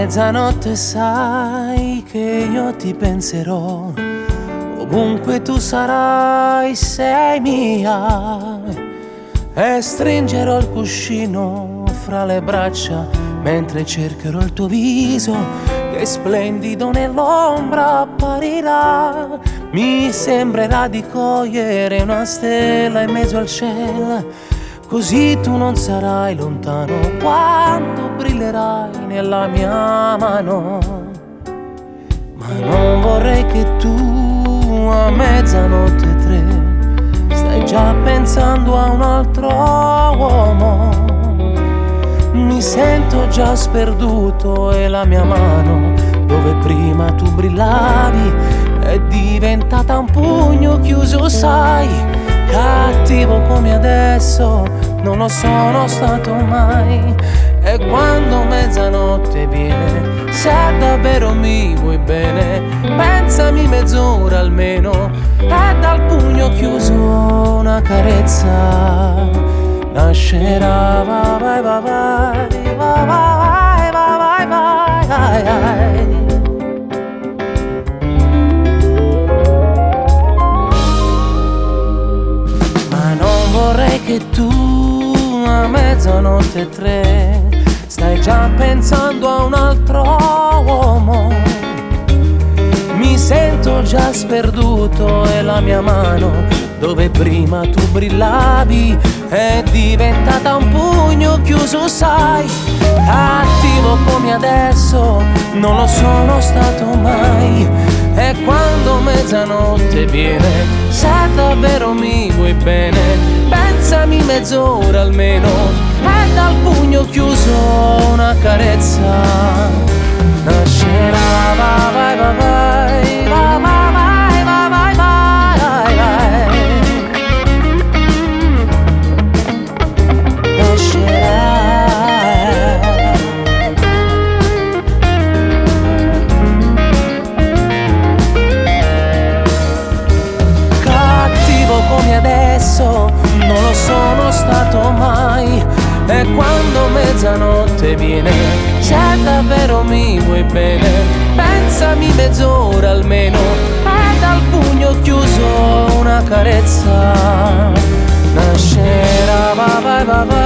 mezzanotte sai che io ti penserò, ovunque tu sarai sei mia, e stringerò il cuscino fra le braccia mentre cercherò il tuo viso che splendido nell'ombra apparirà. Mi sembrerà di cogliere una stella in mezzo al cielo, così tu non sarai lontano quando brillerai nella mia mano. Ma non vorrei che tu a mezzanotte 3 stai già pensando a un altro uomo. Mi sento già sperduto e la mia mano, dove prima tu brillavi, è diventata un pugno chiuso, sai. Cattivo come adesso non lo sono stato mai. E quando mezzanotte viene, se davvero mi vuoi bene, pensami mezz'ora almeno, e dal pugno chiuso una carezza nascerà. Vai, vai, vai, vai, vai, vai, vai, vai, vai. Vorrei che tu a mezzanotte 3 stai già pensando a un altro uomo. Mi sento già sperduto e la mia mano, dove prima tu brillavi, è diventata un pugno chiuso, sai. Cattivo come adesso non lo sono stato mai. E quando mezzanotte viene, se davvero mi vuoi bene, pensami mezz'ora almeno, e dal pugno chiuso una carezza nascerà. Vai, vai, vai, vai, vai, vai, vai, vai, vai. Nascerà. Come adesso non lo sono stato mai. E quando mezzanotte viene, se davvero mi vuoi bene, pensami mezz'ora almeno, e dal pugno chiuso una carezza nascerà. Vai, vai, vai, vai.